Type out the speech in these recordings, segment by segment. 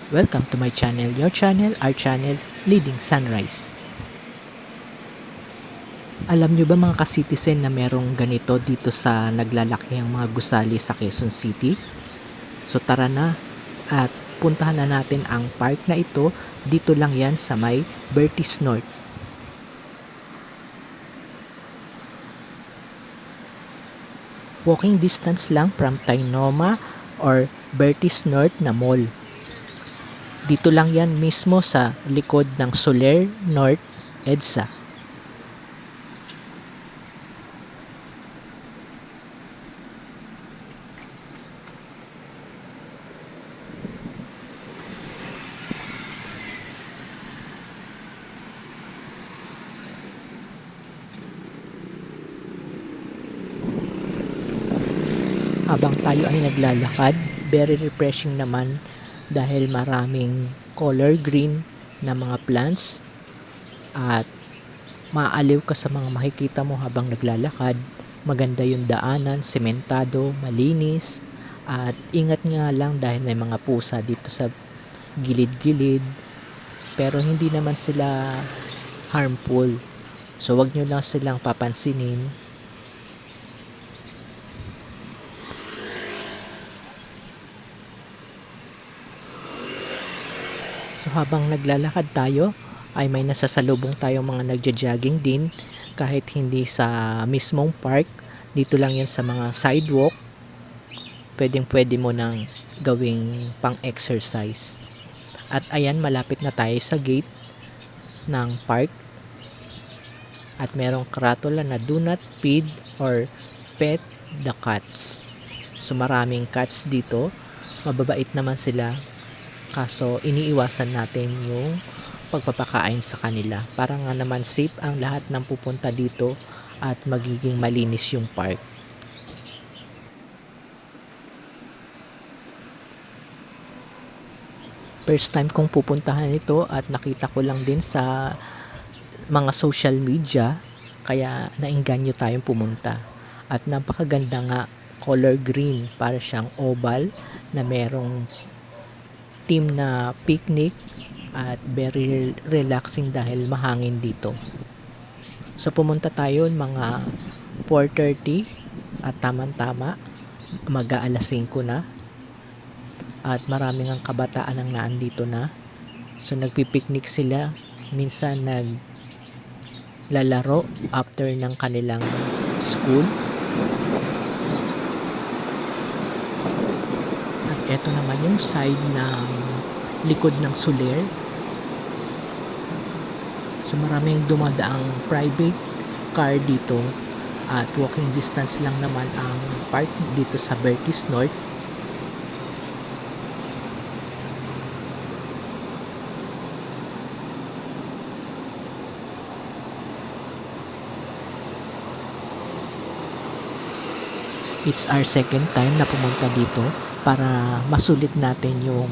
Welcome to my channel, your channel, our channel, Leading Sunrise. Alam nyo ba mga ka-citizen na merong ganito dito sa naglalaki ang mga gusali sa Quezon City? So tara na at puntahan na natin ang park na ito. Dito lang yan sa may Bertis North. Walking distance lang from Tainoma or Bertis North na mall. Dito lang yan mismo sa likod ng Soler North EDSA. Habang tayo ay naglalakad, very refreshing naman dahil maraming color green na mga plants at maaaliw ka sa mga makikita mo habang naglalakad. Maganda yung daanan, sementado, malinis at ingat nga lang dahil may mga pusa dito sa gilid-gilid pero hindi naman sila harmful. So wag nyo lang silang papansinin. So habang naglalakad tayo ay may nasasalubong tayong mga nagja-jogging din kahit hindi sa mismong park. Dito lang yan sa mga sidewalk. Pwede mo nang gawing pang-exercise. At ayan, malapit na tayo sa gate ng park. At merong karatula na do not feed or pet the cats. So maraming cats dito. Mababait naman sila. Kaso iniiwasan natin yung pagpapakain sa kanila para nga naman safe ang lahat ng pupunta dito at magiging malinis yung park. First time kong pupuntahan ito at nakita ko lang din sa mga social media kaya naengganyo tayong pumunta. At napakaganda nga, color green, para siyang oval na merong team na picnic at very relaxing dahil mahangin dito. So pumunta tayo mga 4:30 at tamang-tama mag-aalas 5 na at maraming ang kabataan ang naandito na. So nagpipiknik sila, minsan naglalaro after ng kanilang school. Ito naman yung side ng likod ng Soler. So maraming dumadaang private car dito at walking distance lang naman ang park dito sa Bertis North. It's our second time na pumunta dito para masulit natin yung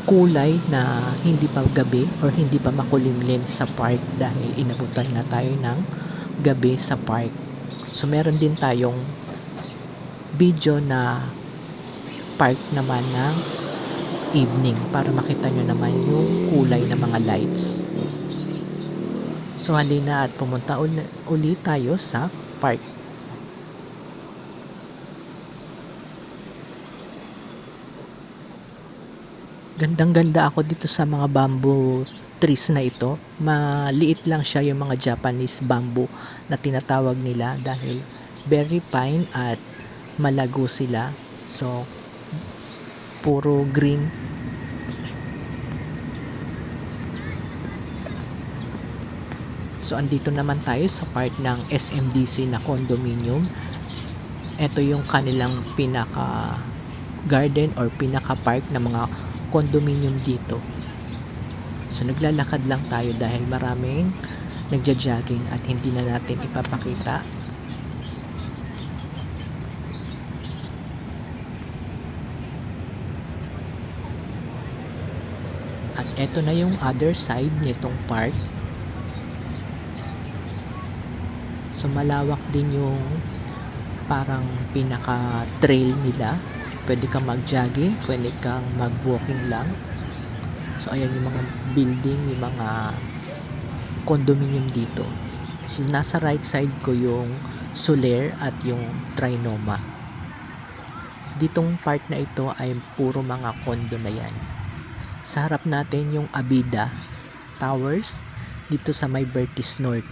kulay na hindi pa gabi or hindi pa makulimlim sa park dahil inabutan nga tayo ng gabi sa park. So meron din tayong video na park naman ng evening para makita nyo naman yung kulay ng mga lights. So halina at pumunta ulit tayo sa park. Gandang-ganda ako dito sa mga bamboo trees na ito. Maliit lang siya yung mga Japanese bamboo na tinatawag nila dahil very fine at malago sila. So, puro green. So, andito naman tayo sa part ng SMDC na condominium. Ito yung kanilang pinaka garden or pinaka park na mga condominium dito. So naglalakad lang tayo dahil maraming nagja-jogging at hindi na natin ipapakita. At eto na yung other side nitong park. So malawak din yung parang pinaka trail nila pwede kang mag-jogging, pwede kang mag-walking lang. So ayan yung mga building, yung mga condominium dito. So nasa right side ko yung Soler at yung Trinoma. Ditong part na ito ay puro mga condo na yan. Sa harap natin yung Abida Towers dito sa may Bertis North.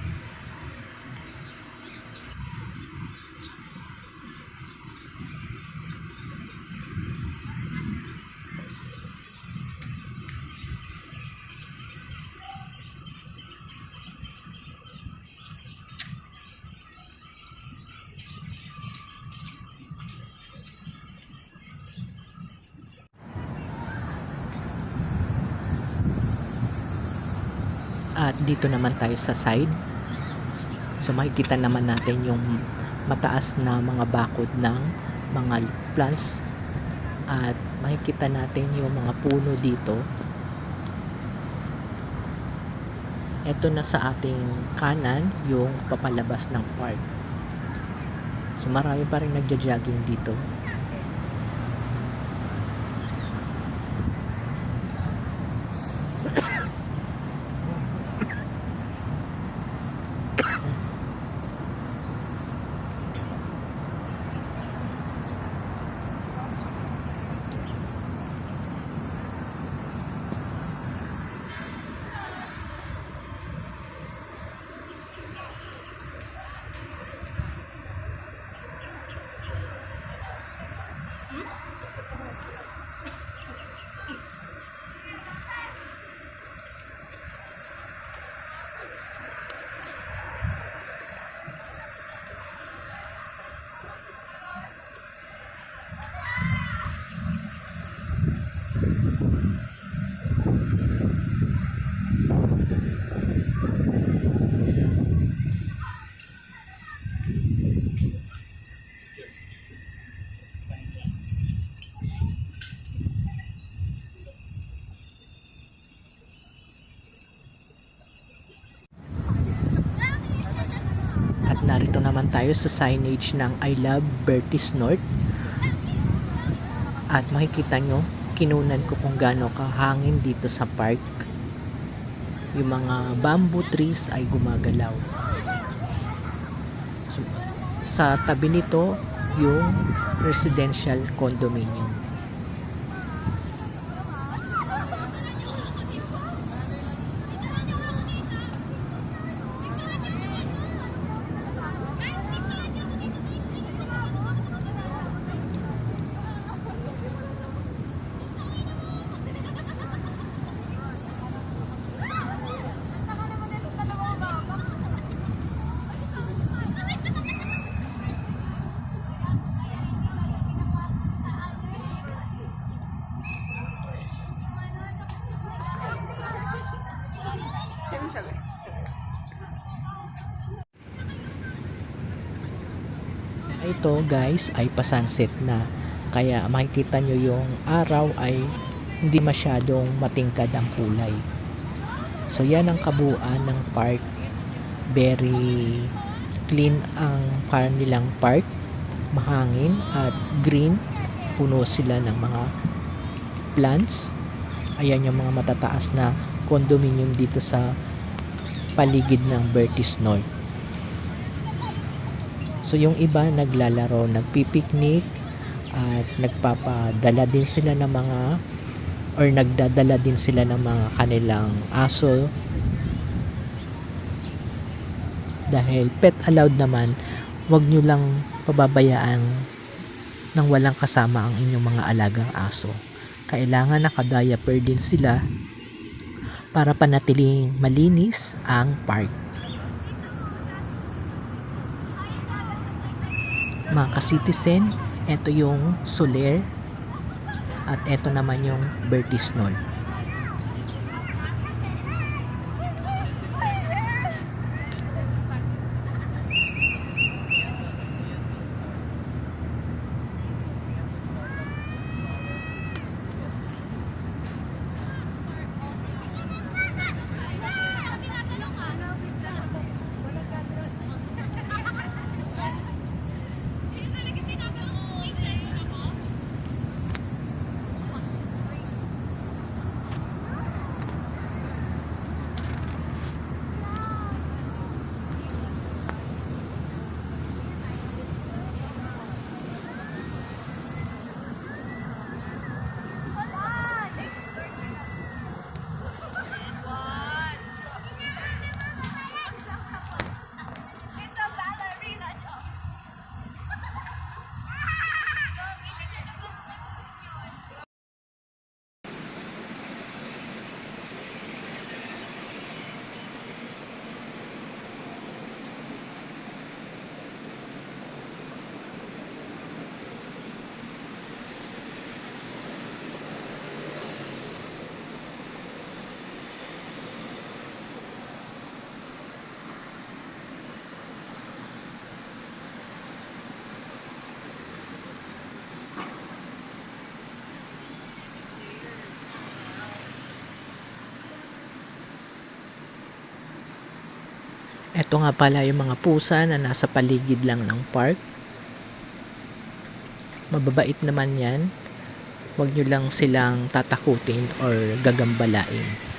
At dito naman tayo sa side. So makikita naman natin yung mataas na mga bakod ng mga plants. At makikita natin yung mga puno dito. Ito na sa ating kanan yung papalabas ng park. So marami pa rin nagja-jogging dito. At narito naman tayo sa signage ng I Love Bertis North. At makikita nyo, kinunan ko kung gaano kahangin dito sa park. Yung mga bamboo trees ay gumagalaw. So, sa tabi nito, yung residential condominium. Ito guys ay pa-sunset na, kaya makikita nyo yung araw ay hindi masyadong matingkad ang kulay. So yan ang kabuuan ng park. Very clean ang kanilang park, mahangin at green, puno sila ng mga plants. Ayan yung mga matataas na condominium dito sa paligid ng Bertis North. So yung iba naglalaro, nagpipiknik at nagpapadala din sila ng mga or nagdadala din sila ng mga kanilang aso. Dahil pet allowed naman, wag nyo lang pababayaan nang walang kasama ang inyong mga alagang aso. Kailangan naka-diaper din sila para panatiling malinis ang park. Mga ka-citizen, ito yung Soler at ito naman yung Bertis North. Eto nga pala yung mga pusa na nasa paligid lang ng park. Mababait naman yan. Huwag nyo lang silang tatakutin or gagambalain.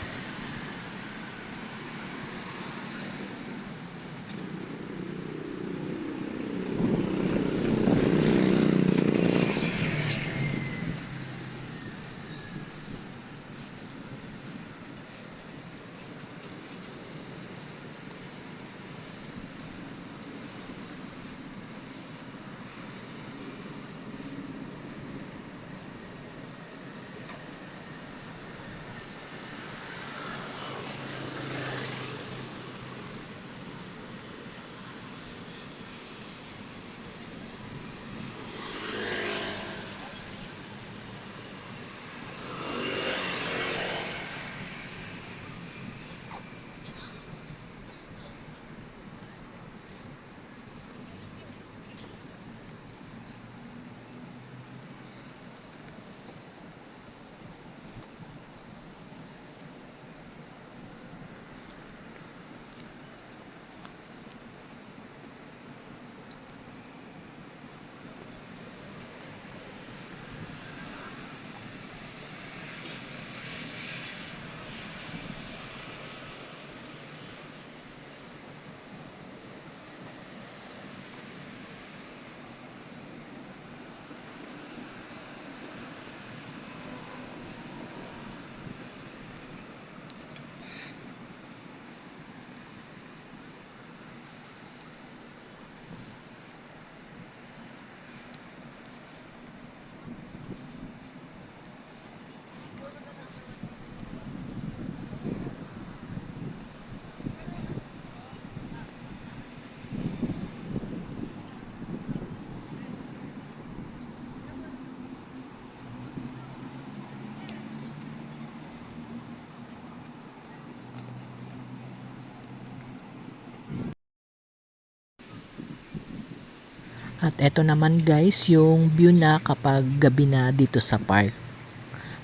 At eto naman guys, yung view na kapag gabi na dito sa park.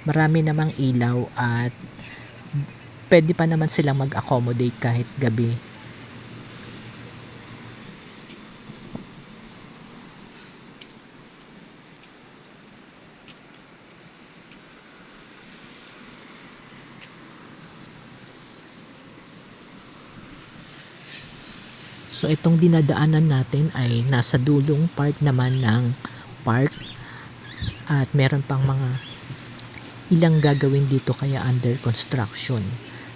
Marami namang ilaw at pwede pa naman silang mag-accommodate kahit gabi. So itong dinadaanan natin ay nasa dulong part naman ng park at meron pang mga ilang gagawin dito kaya under construction.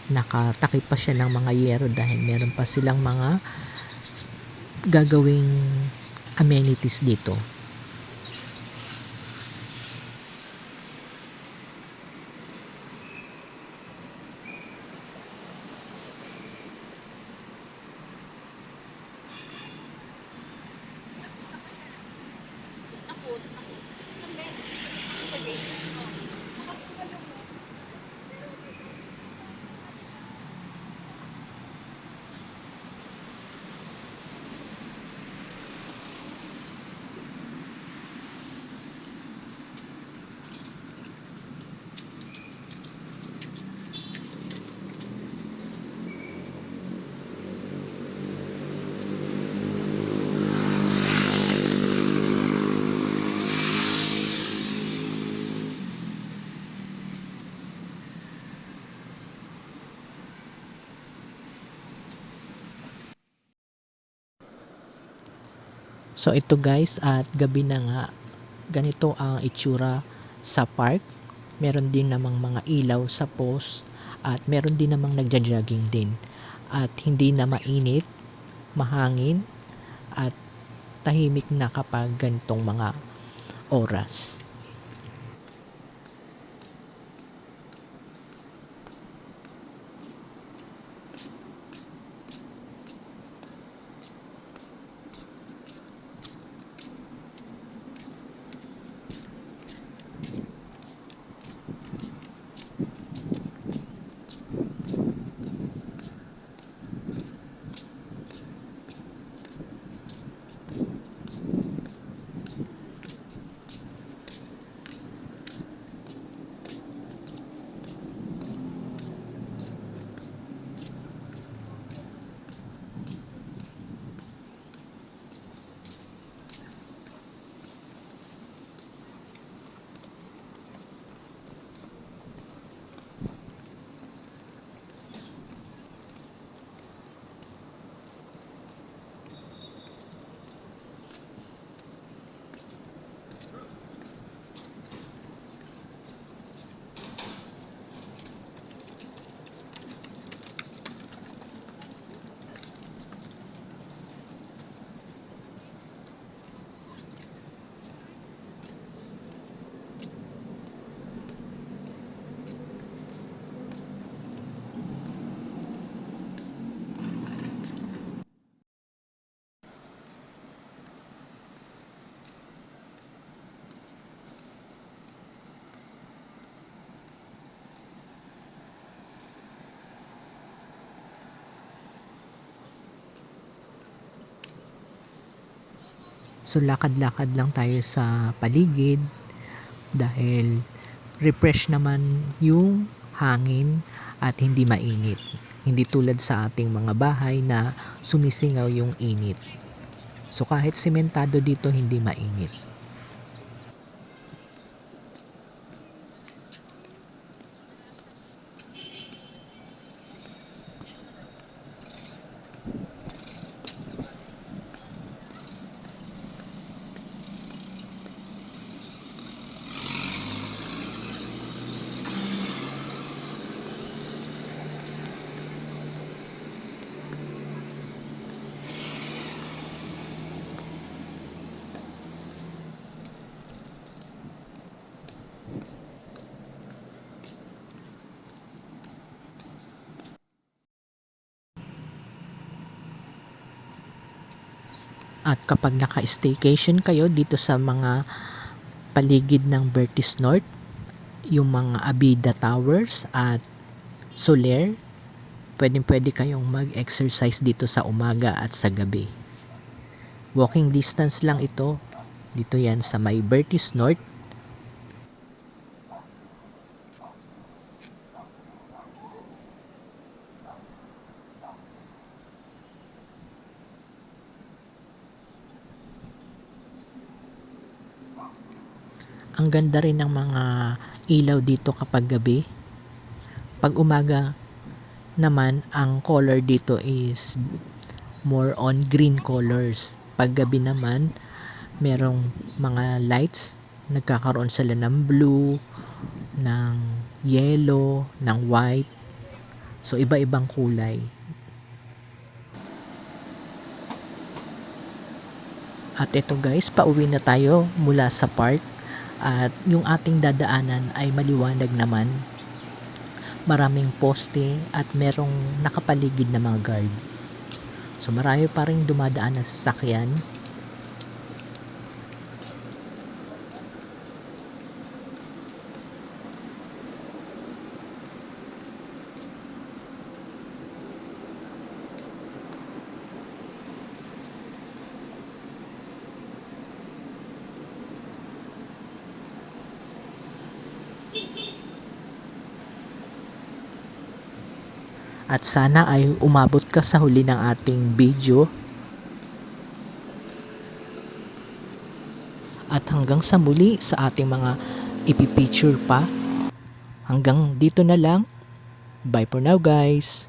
Nakatakip pa siya ng mga yero dahil meron pa silang mga gagawing amenities dito. So ito guys, at gabi na nga, ganito ang itsura sa park. Meron din namang mga ilaw sa post at meron din namang nagja-jogging din. At hindi na mainit, mahangin at tahimik na kapag ganitong mga oras. So lakad-lakad lang tayo sa paligid dahil refresh naman yung hangin at hindi mainit. Hindi tulad sa ating mga bahay na sumisingaw yung init. So kahit sementado dito hindi mainit. At kapag naka-staycation kayo dito sa mga paligid ng Bertis North, yung mga Abida Towers at Soler, pwede kayong mag-exercise dito sa umaga at sa gabi. Walking distance lang ito. Dito yan sa may Bertis North. Ang ganda rin ng mga ilaw dito kapag gabi. Pag umaga naman, ang color dito is more on green colors. Pag gabi naman, merong mga lights. Nagkakaroon sila ng blue, ng yellow, ng white. So iba-ibang kulay. At ito guys, pauwi na tayo mula sa park. At yung ating dadaanan ay maliwanag naman. Maraming poste at merong nakapaligid na mga guard. So marami pa rin dumadaan na sasakyan. At sana ay umabot ka sa huli ng ating video. At hanggang sa muli sa ating mga ipipicture pa. Hanggang dito na lang. Bye for now guys.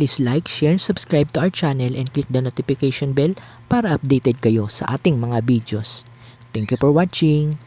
Please like, share, subscribe to our channel and click the notification bell para updated kayo sa ating mga videos. Thank you for watching.